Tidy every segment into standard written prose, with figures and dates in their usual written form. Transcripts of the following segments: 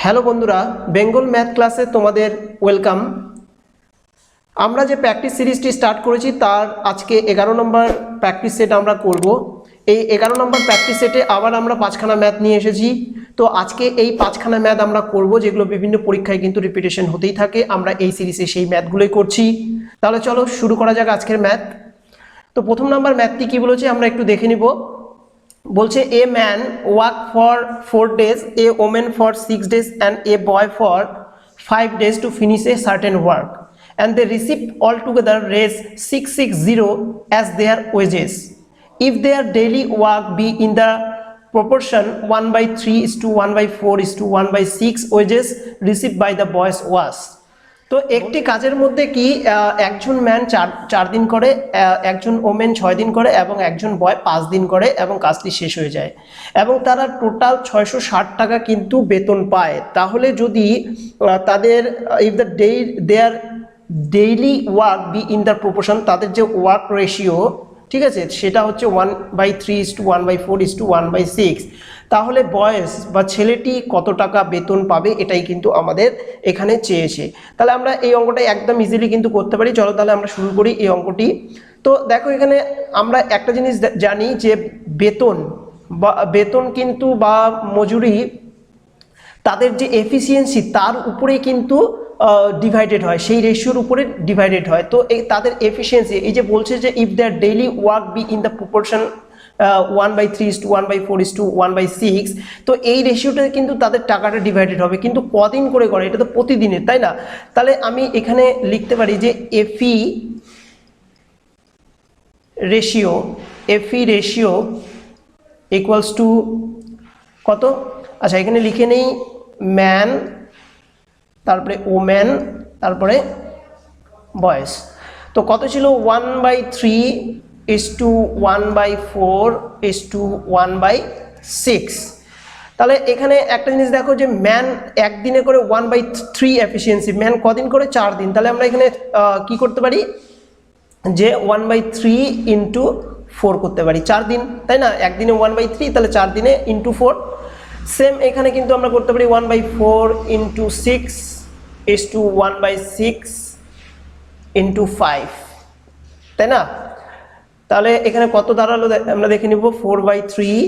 Hello বন্ধুরা, Bengal math ক্লাসে তোমাদের ওয়েলকাম। আমরা যে প্র্যাকটিস সিরিজটি স্টার্ট করেছি তার আজকে 11 নম্বর প্র্যাকটিস সেট আমরা করব। এই 11 নম্বর প্র্যাকটিস সেটে আবার আমরা 5খানা ম্যাথ নিয়ে এসেছি। তো আজকে এই 5খানা ম্যাথ আমরা করব, যেগুলো বিভিন্ন পরীক্ষায় কিন্তু রিপিটেশন হতেই থাকে। আমরা এই সিরিজে সেই ম্যাথগুলোই করছি। তাহলে চলো শুরু করা যাক আজকের ম্যাথ। তো প্রথম নাম্বার ম্যাথটি কি বলেছে আমরা একটু দেখে নিব। বলছে a man work for 4 days, A women for 6 days and a boy for 5 days to finish a certain work, and they receive altogether raise 660 as their wages. If their daily work be in the proportion 1/3:1/4:1/6 wages received by the boys was. তো একটি কাজের মধ্যে কি একজন man 4 দিন করে, একজন women 6 দিন করে এবং একজন বয় 5 দিন করে এবং কাজটি শেষ হয়ে যায় এবং তারা টোটাল 660 টাকা কিন্তু বেতন পায়। তাহলে যদি তাদের if the there daily work be in the proportion, তাদের যে ওয়ার্ক রেশিও, ঠিক আছে, সেটা হচ্ছে 1/3:1/4:1/6, তাহলে বয়েস বা ছেলেটি কত টাকা বেতন পাবে এটাই কিন্তু আমাদের এখানে চেয়েছে। তাহলে আমরা এই অঙ্কটা একদম ইজিলি কিন্তু করতে পারি। চলো তাহলে আমরা শুরু করি এই অঙ্কটি। তো দেখো এখানে আমরা একটা জিনিস জানি যে বেতন কিন্তু বা মজুরি তাদের যে এফিসিয়েন্সি তার উপরে কিন্তু ডিভাইডেড হয়, সেই রেশিওর উপরে ডিভাইডেড হয়। তো তাদের এফিসিয়েন্সি এই যে বলছে যে if there daily work be in the proportion 1/3:1/4:1/6, তো এই রেশিওটা কিন্তু তাদের টাকাটা ডিভাইডেড হবে, কিন্তু কদিন করে করে, এটা তো প্রতিদিনের, তাই না? তাহলে আমি এখানে লিখতে পারি যে এফি রেশিও ইকুয়ালস টু কত? আচ্ছা এখানে লিখে নেই ম্যান, তারপরে ওম্যান, তারপরে বয়েস। তো কত ছিল? 1/3:1/4:1/6। তাহলে এখানে একটা জিনিস দেখো যে ম্যান একদিনে করে 1/3 এফিসিয়েন্সি, ম্যান কদিন করে? 4 দিন। তাহলে আমরা এখানে কি করতে পারি যে 1/3 × 4 করতে পারি, 4 দিন, তাই না? একদিনে 1/3, তাহলে 4 দিনে × 4। সেম এখানে কিন্তু আমরা করতে পারি 1/4 × 6:1/6 × 5, তাই না? তাহলে এখানে কত দাঁড়ালো আমরা দেখে নিব। 4/3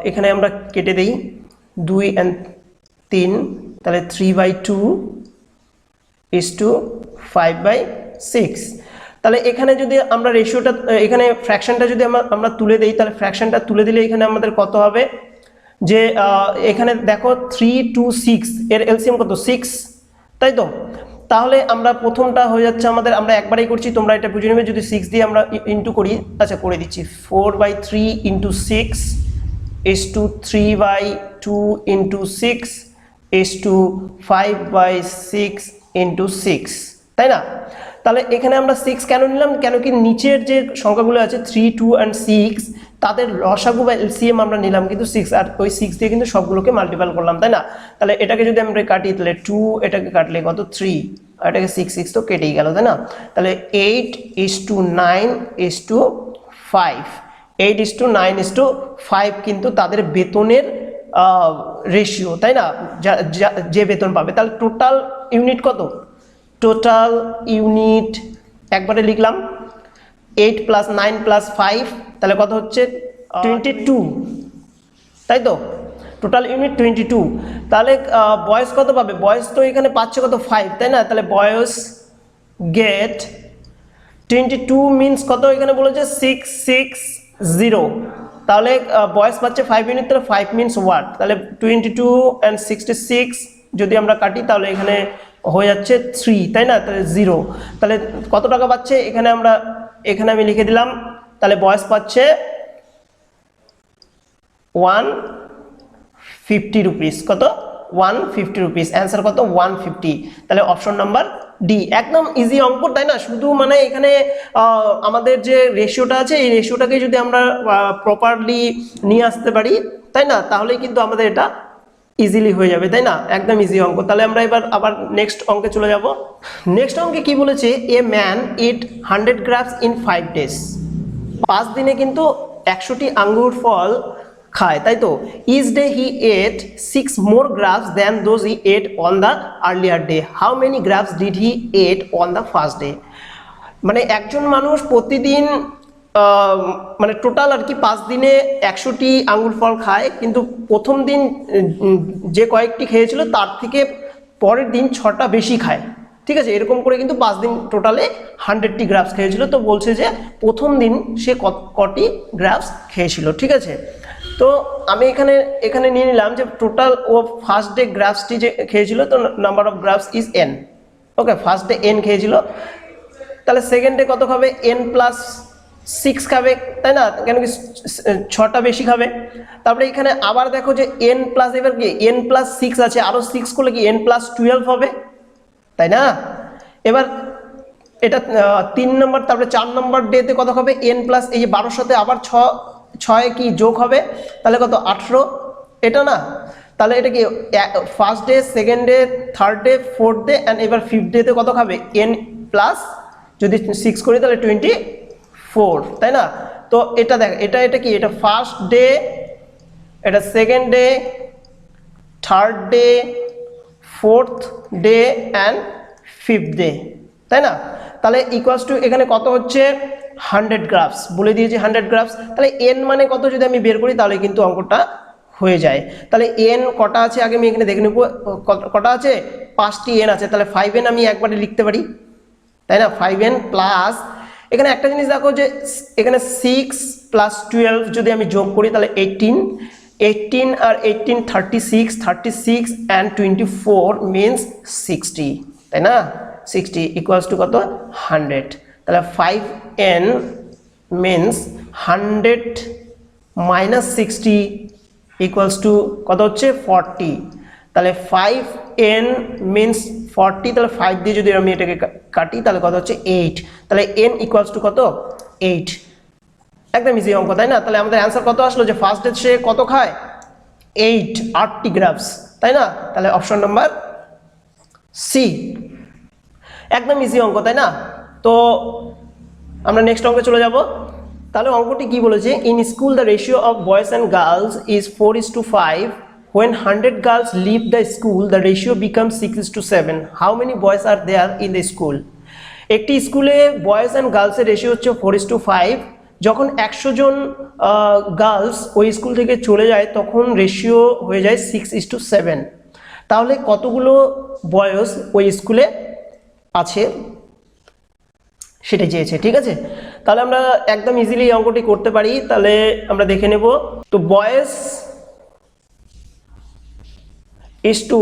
এখানে আমরা কেটে দেই 2 আর 3, তাহলে 3/2 5/6। তাহলে এখানে যদি আমরা রেশিওটা, এখানে ফ্র্যাকশনটা যদি আমরা তুলে দেই, তাহলে ফ্র্যাকশনটা তুলে দিলে এখানে আমাদের কত হবে যে এখানে দেখো 3 2 6 এর এলসিএম কত? 6, তাই তো? তাহলে আমরা প্রথমটা হয়ে যাচ্ছে আমাদের, আমরা একবারেই করছি, তোমরা এটা বুঝে নেবে। যদি 6 দিয়ে আমরা ইন্টু করি, আচ্ছা করে দিচ্ছি, 4/3 × 6 3/2 × 6 5/6 × 6, তাই না? তাহলে এখানে আমরা 6 কেন নিলাম? কেন কি নিচের যে সংখ্যাগুলো আছে 3 2 আর 6 তাদের লসাগু বা এলসিএম আমরা নিলাম কিন্তু 6, আর ওই 6 দিয়ে কিন্তু সবগুলোকে মাল্টিপ্লাই করলাম, তাই না? তাহলে এটাকে যদি আমরা কাটি, তাহলে 2, এটাকে কাটলে কত? 3, আর এটাকে 6 তো কেটেই গেল, তাই না? তাহলে 8:9:5, 8:9:5 কিন্তু তাদের বেতনের রেশিও, তাই না? যে বেতন পাবে। তাহলে টোটাল ইউনিট কত? টোটাল ইউনিট একবারে লিখলাম 8 + 9 + 5, তাহলে কত হচ্ছে? 22, তাই তো? Total unit 22। তাহলে বয়েস কত পাবে? বয়েস তো এখানে পাচ্ছে কত? 5, তাই না? তাহলে বয়েস গেট 22 মিনস কত? এখানে বলেছে 660, তাহলে বয়েস পাচ্ছে 5 ইউনিট, তাহলে 5 মিনস ওয়াট। তাহলে 22 আর 66 যদি আমরা কাটি, তাহলে এখানে হয়ে যাচ্ছে 3, তাই না? তাহলে 0। তাহলে কত টাকা পাচ্ছে? এখানে আমি লিখে দিলাম, তাহলে বয়স পাচ্ছে 150 রুপিস। কত? 150 রুপিস। অ্যান্সার কত? 150। তাহলে অপশন নাম্বার ডি, একদম ইজি অঙ্ক, তাই না? শুধু মানে এখানে আমাদের যে রেশিওটা আছে এই রেশিওটাকে যদি আমরা প্রপারলি নিয়ে আসতে পারি, তাই না, তাহলেই কিন্তু আমাদের এটা ইজিলি হয়ে যাবে, তাই না? একদম ইজি অঙ্ক। তাহলে আমরা এবার আবার নেক্সট অঙ্কে চলে যাব। নেক্সট অঙ্কে কি বলেছে? A man it 100 grapes in 5 days, 5 দিনে কিন্তু 100টি আঙ্গুর ফল খায়, তাই তো। Each day he ate 6 more grapes than those he ate on the earlier day. How many grapes did he ate on the first day? মানে একজন মানুষ প্রতিদিন মানে টোটাল আর কি 5 দিনে 100টি আঙ্গুর ফল খায়, কিন্তু প্রথম দিন যে কয়েকটি খেয়েছিল তার থেকে পরের দিন 6টা বেশি খায়, ঠিক আছে। এরকম করে কিন্তু 5 দিন টোটালে 100টি গ্রাপস খেয়েছিল। তো বলছে যে প্রথম দিন সে কটি গ্রাপস খেয়েছিল, ঠিক আছে। তো আমি এখানে নিয়ে নিলাম যে টোটাল ও ফার্স্ট ডে গ্রাপসটি যে খেয়েছিল, তো number of grapes is n। Okay, first day n খেয়েছিল, তাহলে সেকেন্ড ডে কত খাবে? n+6 খাবে, তাই না, কেন কি 6টা বেশি খাবে। তারপরে এখানে আবার দেখো যে n প্লাস, এবার কি n+6 আছে, আরো 6 করলে কি n+12 হবে, তাই না। এবার এটা 3 নম্বর। তারপরে 4 নম্বর ডেতে কত হবে? n প্লাস, এই যে 12 সাথে আবার 6 কি যোগ হবে, তাহলে কত? 18, এটা না। তাহলে এটা কি first day, second day, third day, fourth day and এবার ফিফথ ডেতে কত খাবে? n প্লাস যদি 6 করি তাহলে 24, তাই না। তো এটা দেখ, এটা কি, এটা ফার্স্ট ডে, এটা second day, third day, fourth day and fifth day, তাই না। তাহলে ইকুয়ালস টু এখানে কত হচ্ছে? 100 গ্রাপস বলে দিয়েছি, 100 গ্রাপস। তাহলে n মানে কত যদি আমি বের করি তাহলে কিন্তু অঙ্কটা হয়ে যায়। তাহলে n কটা আছে আগে আমি এখানে দেখে নেব, কটা আছে? 5টি n আছে। তাহলে 5n আমি একবারে লিখতে পারি, তাই না। 5n প্লাস, এখানে একটা জিনিস দেখো যে এখানে 6 + 12 যদি আমি যোগ করি তাহলে 18 আর 18 36 and 24 মিনস 60, তাই না। 60 ইকুয়ালস টু কত? 100। তাহলে 5n means 100 minus 60 equals to কত হচ্ছে? 40। তাহলে 5n মিনস 40, তাহলে 5 দিয়ে যদি আমি এটাকে কাটি তাহলে কত হচ্ছে? 8। তাহলে n ইকুয়ালস টু কত? 8। একদম ইজি অঙ্ক, তাই না। তাহলে আমাদের অ্যান্সার কত আসলো? যে ফার্স্ট ডে সে কত খায়? 8টি গ্রাপস, তাই না। তাহলে অপশন নাম্বার সি, একদম ইজি অঙ্ক, তাই না। তো আমরা নেক্সট অঙ্কে চলে যাব। তাহলে অঙ্কটি কি বলেছে? In school the ratio of boys and girls is 4:5. When 100 girls leave the school, the ratio becomes 6:7. How many boys are there in the school? একটি স্কুলে বয়েজ অ্যান্ড গার্লসের রেশিও হচ্ছে 4:5। যখন 100 জন গার্লস ওই স্কুল থেকে চলে যায় তখন রেশিও হয়ে যায় 6:7। তাহলে কতগুলো বয়েজ ওই স্কুলে আছে সেটা চেয়েছে, ঠিক আছে। তাহলে আমরা একদম ইজিলি অঙ্কটি করতে পারি। তাহলে আমরা দেখে নেব। তো boys is to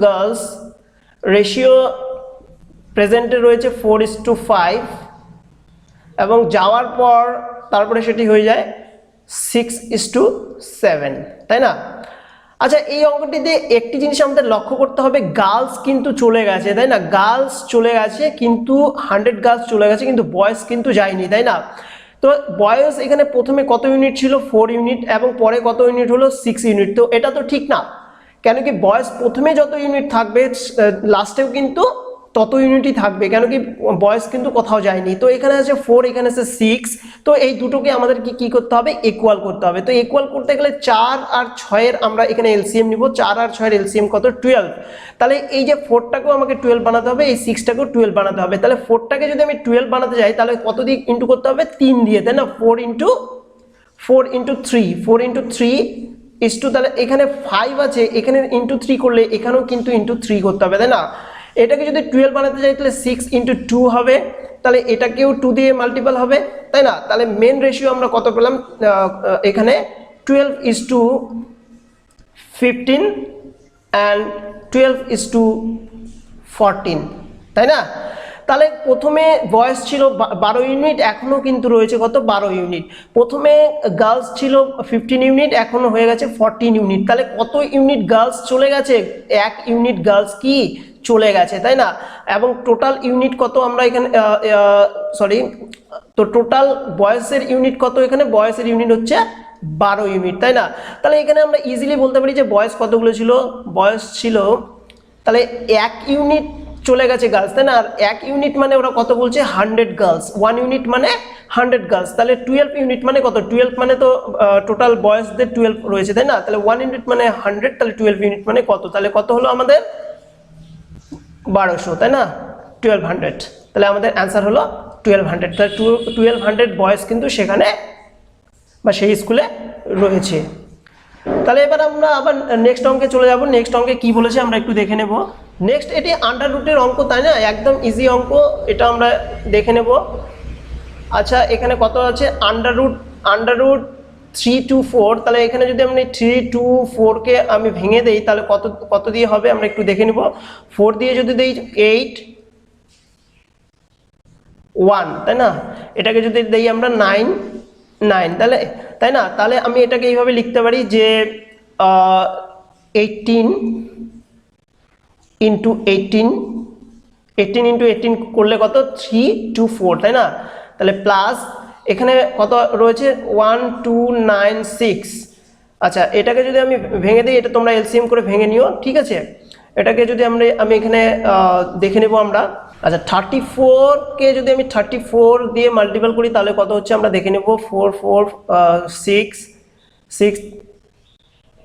girls ratio প্রেজেন্টে রয়েছে 4:5 এবং যাওয়ার পর তারপরে সেটি হয়ে যায় 6:7, তাই না। আচ্ছা, এই অঙ্কটিতে একটি জিনিস আমাদের লক্ষ্য করতে হবে, গার্লস কিন্তু চলে গেছে, তাই না। গার্লস চলে গেছে, কিন্তু 100 গার্লস চলে গেছে, কিন্তু বয়েজ কিন্তু যায়নি, তাই না। তো বয়েজ এখানে প্রথমে কত ইউনিট ছিল? 4 ইউনিট, এবং পরে কত ইউনিট হলো? 6 ইউনিট। তো এটা তো ঠিক না, কেন কি বয়েজ প্রথমে যত ইউনিট থাকবে লাস্টেও কিন্তু তত ইউনিটই থাকবে, কেন কি বয়েজ কিন্তু কোথাও যায়নি। তো এখানে আছে 4, এখানে আছে 6। তো এই দুটোকে আমাদের কি করতে হবে? ইকুয়াল করতে হবে। তো ইকুয়াল করতে গেলে 4 আর 6-এর আমরা এখানে এলসিএম নিব। 4 আর 6-এর এলসিএম কত? 12। তাহলে এই যে 4টাকেও আমাকে 12 বানাতে হবে, এই 6টাকেও 12 বানাতে হবে। তাহলে 4টাকে যদি আমি 12 বানাতে যাই তাহলে কত দিয়ে ইন্টু করতে হবে? 3 দিয়ে, তাই না। 4 ইন্টু 3 ইস টু, তাহলে এখানে 5 আছে, এখানে ইন্টু 3 করলে এখানেও কিন্তু ইন্টু 3 করতে হবে, তাই না। এটাকে যদি 12 বানাতে যাই তাহলে 6 × 2 হবে, তাহলে এটাকেও 2 দিয়ে মাল্টিপল হবে, তাই না। তাহলে মেন রেশিও আমরা কত পেলাম? এখানে 12:15 অ্যান্ড 12:14, তাই না। তাহলে প্রথমে বয়েজ ছিল 12 ইউনিট, এখনো কিন্তু রয়েছে কত? 12 ইউনিট। প্রথমে গার্লস ছিল 15 ইউনিট, এখনো হয়ে গেছে 14 ইউনিট। তাহলে কত ইউনিট গার্লস চলে গেছে? 1 ইউনিট গার্লস কি চলে গেছে, তাই না। এবং টোটাল ইউনিট কত? আমরা এখানে তো টোটাল বয়েজের ইউনিট কত? এখানে বয়েজের ইউনিট হচ্ছে 12 ইউনিট, তাই না। তাহলে এখানে আমরা ইজিলি বলতে পারি যে বয়েজ কতগুলো ছিল? বয়েজ ছিল, তাহলে 1 ইউনিট চলে গেছে গার্লস, তাই না? আর 1 ইউনিট মানে ওরা কত বলছে 100 গার্লস, 1 ইউনিট মানে 100 গার্লস, তাহলে 12 ইউনিট মানে কত? 12 মানে তো টোটাল বয়েজদের 12 রয়েছে, তাই না? তাহলে 1 ইউনিট মানে 100, তাহলে 12 ইউনিট মানে কত? তাহলে কত হলো আমাদের 1200, তাই না? 1200, তাহলে আমাদের অ্যান্সার হলো 1200। তাহলে 1200 বয়েজ কিন্তু সেখানে বা সেই স্কুলে রয়েছে। তাহলে এবার আমরা আবার নেক্সট অঙ্কে চলে যাব। নেক্সট অঙ্কে কি বলেছে আমরা একটু দেখে নেব। নেক্সট এটি আন্ডার রুটের অঙ্ক, তাই না? একদম ইজি অঙ্ক, এটা আমরা দেখে নেব। আচ্ছা, এখানে কত আছে? আন্ডার রুট 3 to 4, তাহলে এখানে যদি আমি 3 to 4 কে আমি ভেঙে দেই তাহলে কত দিয়ে হবে আমরা একটু দেখে নেব। 4 দিয়ে যদি দেই 8 1, তাই না? এটাকে যদি দেই আমরা 9 9, তাহলে তাই না? তাহলে আমি এটাকে এইভাবে লিখতে পারি যে 18 into 18 into 18 করলে কত? 3 to 4, তাই না? তাহলে প্লাস এখানে কত রয়েছে? 1 2 9 6। আচ্ছা, এটাকে যদি আমি ভেঙে দিই, এটা তোমরা এলসিএম করে ভেঙে নিও, ঠিক আছে? এটাকে যদি আমি এখানে দেখে নেব আমরা। আচ্ছা, 34 কে যদি আমি 34 দিয়ে মাল্টিপল করি তাহলে কত হচ্ছে আমরা দেখে নেব। 4 4 6 6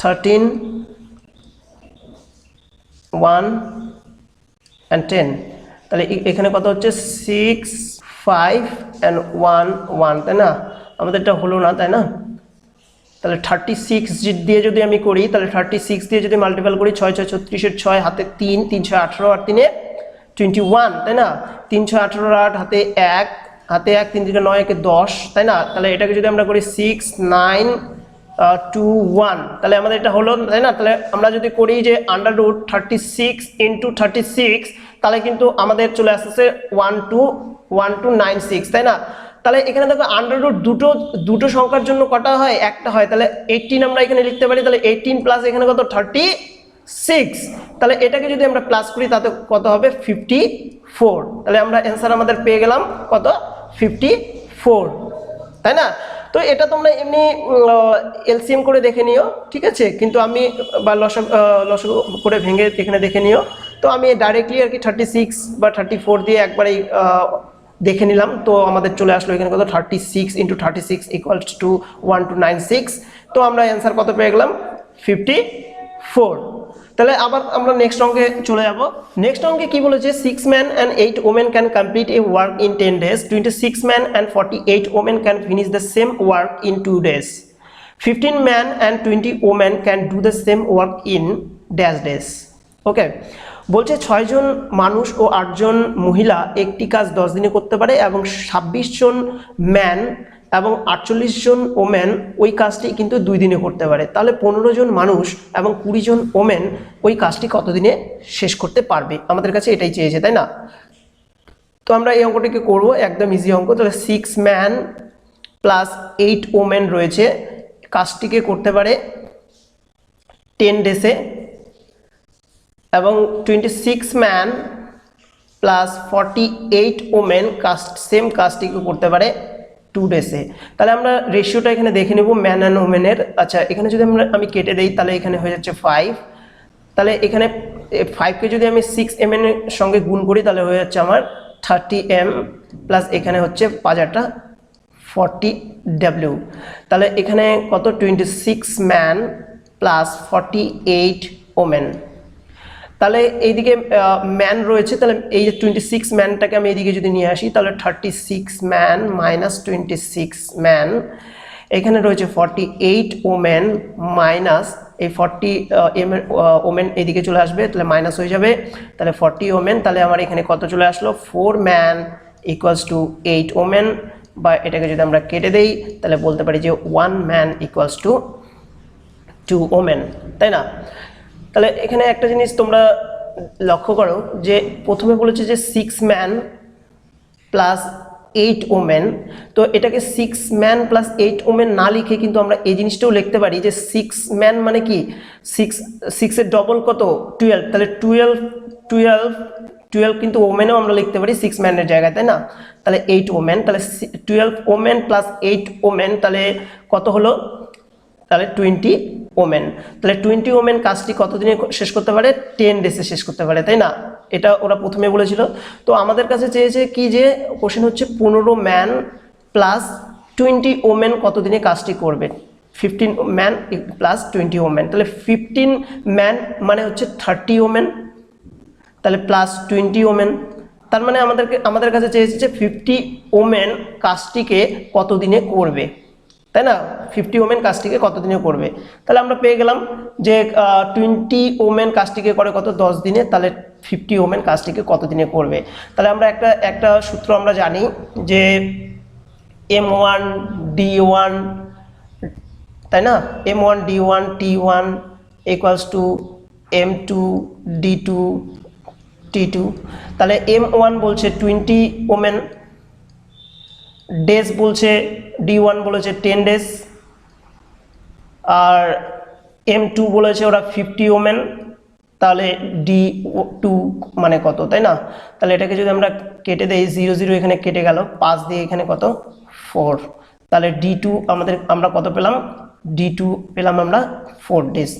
13 1 and 10, তাহলে এখানে কত হচ্ছে? 6 5 and 1 1, তাই না? আমাদের এটা হলো না, তাই না? তাহলে 36 দিয়ে যদি আমি করি তাহলে 36 দিয়ে যদি মাল্টিপল করি 6 6 36 6 হাতে 3 3 6 18 আর 3 21, তাই না? 3 6 18 8 হাতে 1 3 3 9 1 10, তাই না? তাহলে এটাকে যদি আমরা করি 6 9 2 1, তাহলে আমাদের এটা হলো, তাই না? তাহলে আমরা যদি করি যে আন্ডার রুট 36 into 36, তাহলে কিন্তু আমাদের চলে আসছে 1296, তাই না? তাহলে এখানে দেখো আন্ডার রুট দুটো সংখ্যার জন্য কটা হয়? একটা হয়। তাহলে 18 আমরা এখানে লিখতে পারি, তাহলে 18 প্লাস এখানে কত? 36, তাহলে এটাকে যদি আমরা প্লাস করি তাতে কত হবে? 54, তাহলে আমরা অ্যান্সার আমাদের পেয়ে গেলাম কত? 54, তাই না? তো এটা তোমরা এমনি এলসিএম করে দেখে নিও, ঠিক আছে? কিন্তু আমি বা লসাগু করে ভেঙে এখানে দেখে নিও। তো আমি ডাইরেক্টলি আর কি 36 বা 34 দিয়ে একবারেই দেখে নিলাম। তো আমাদের চলে আসলো এখানে কত? 36 into 36 equals to 1296। তো আমরা অ্যান্সার কত পেয়ে গেলাম? 54। তাহলে আবার আমরা নেক্সট অঙ্কে চলে যাব। নেক্সট অঙ্কে কি বলেছে? 6 men and 8 women can complete a work in 10 days, 26 men and 48 women can finish the same work in 2 days, 15 men and 20 women can do the same work in dash days। ওকে, বলছে 6 জন মানুষ ও 8 জন মহিলা একটি কাজ 10 দিনে করতে পারে এবং 26 জন ম্যান এবং 48 জন ওমেন ওই কাজটি কিন্তু 2 দিনে করতে পারে। তাহলে 15 জন মানুষ এবং 20 জন ওমেন ওই কাজটি কত দিনে শেষ করতে পারবে? আমাদের কাছে এটাই চেয়েছে, তাই না? তো আমরা এই অঙ্কটিকে করব, একদম ইজি অঙ্ক। তাহলে 6 ম্যান প্লাস 8 ওমেন রয়েছে, কাজটিকে করতে পারে 10 ডেসে, এবং 26 ম্যান প্লাস 48 ওমেন সেম কাজটিকে করতে পারে 2 ডেসে। তাহলে আমরা রেশিওটা এখানে দেখে নেব ম্যান অ্যান্ড ওমেনের। আচ্ছা, এখানে যদি আমি কেটে দেই তাহলে এখানে হয়ে যাচ্ছে 5। তাহলে এখানে 5কে যদি আমি 6 mm এর সঙ্গে গুণ করি তাহলে হয়ে যাচ্ছে আমার 30 m প্লাস এখানে হচ্ছে 5টা 40 w। তাহলে এখানে কত? 26 ম্যান প্লাস 48 ওমেন। তাহলে এইদিকে ম্যান রয়েছে, তাহলে এই যে 26 ম্যানটাকে আমি এইদিকে যদি নিয়ে আসি তাহলে 36 ম্যান মাইনাস 26 ম্যান, এখানে রয়েছে 48 ওমেন মাইনাস এই 40 ওমেন এইদিকে চলে আসবে, তাহলে মাইনাস হয়ে যাবে। তাহলে 40 ওমেন, তাহলে আমার এখানে কত চলে আসলো? 4 ম্যান ইকুয়ালস টু 8 ওমেন, বা এটাকে যদি আমরা কেটে দেই তাহলে বলতে পারি যে 1 ম্যান ইকুয়ালস টু 2 ওমেন, তাই না? তাহলে এখানে একটা জিনিস তোমরা লক্ষ্য করো যে প্রথমে বলেছে যে 6 ম্যান প্লাস 8 ওমেন, তো এটাকে 6 ম্যান প্লাস 8 ওমেন না লিখে কিন্তু আমরা এই জিনিসটাও লিখতে পারি যে 6 ম্যান মানে কি 6 এর ডবল কত? 12, তাহলে 12 কিন্তু ওমেনও আমরা লিখতে পারি 6 ম্যানের জায়গায়, তাই না? তাহলে 8 ওমেন, তাহলে 12 ওমেন প্লাস 8 ওমেন, তাহলে কত হলো? তাহলে ওমেন। তাহলে 20 ওমেন কাজটি কতদিনে শেষ করতে পারে? 10 ডেজে শেষ করতে পারে, তাই না? এটা ওরা প্রথমে বলেছিল। তো আমাদের কাছে চেয়েছে কি, যে কোশ্চেন হচ্ছে 15 ম্যান প্লাস 20 ওমেন কতদিনে কাজটি করবে। 15 ম্যান প্লাস 20 ওমেন, তাহলে 15 ম্যান মানে হচ্ছে 30 ওমেন, তাহলে প্লাস 20 ওমেন। তার মানে আমাদের কাছে চেয়েছে যে 50 ওমেন কাজটিকে কতদিনে করবে, তাই না? 50 ওমেন কাজটিকে কতদিনে করবে। তাহলে আমরা পেয়ে গেলাম যে 20 ওমেন কাজটিকে করে কত? 10 দিনে। তাহলে 50 ওমেন কাজটিকে কতদিনে করবে। তাহলে আমরা একটা সূত্র আমরা জানি যে M1 D1, তাই না? M1 D1 T1 equals to M2 D2 T2। তাহলে M1 বলছে 20 ওমেন, ডেজ বলছে D1 বলেছে 10 ডেজ, আর M2 বলেছে ওরা 50 ওমেন, তাহলে D2 মানে কত, তাই না? তাহলে এটাকে যদি আমরা কেটে দেই, 0 0 এখানে কেটে গেল, 5 দিয়ে এখানে কত? 4। তাহলে D2 আমরা কত পেলাম? D2 পেলাম আমরা 4 ডেজ।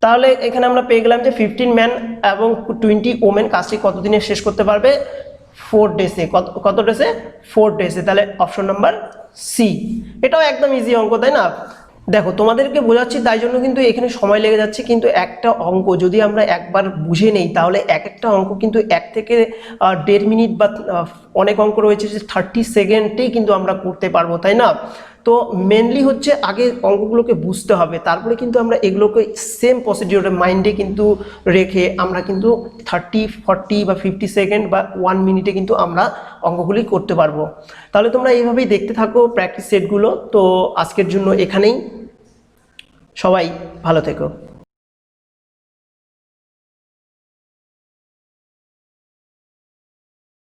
তাহলে এখানে আমরা পেয়ে গেলাম যে 15 ম্যান এবং 20 ওমেন কাজটি কতদিনে শেষ করতে পারবে? 4 ডেজে। কত ডেজে? 4 ডেজে। তাহলে অপশন নাম্বার সি। এটাও একদম ইজি অঙ্ক, তাই না? দেখো, তোমাদেরকে বোঝাচ্ছি তাই জন্য কিন্তু এখানে সময় লেগে যাচ্ছে, কিন্তু একটা অঙ্ক যদি আমরা একবার বুঝে নেই তাহলে একটা অঙ্ক কিন্তু 1 থেকে 1.5 মিনিট বা অনেক অঙ্ক রয়েছে যে 30 সেকেন্ডেই কিন্তু আমরা করতে পারবো, তাই না? তো মেনলি হচ্ছে আগে অঙ্কগুলোকে বুঝতে হবে, তারপরে কিন্তু আমরা এগুলোকে সেম প্রসিডিওরে মাইন্ডে কিন্তু রেখে আমরা কিন্তু 30, 40 বা 50 সেকেন্ড বা 1 মিনিটে কিন্তু আমরা অঙ্কগুলি করতে পারবো। তাহলে তোমরা এইভাবেই দেখতে থাকো প্র্যাকটিস সেটগুলো। তো আজকের জন্য এখানেই, সবাই ভালো থেকো।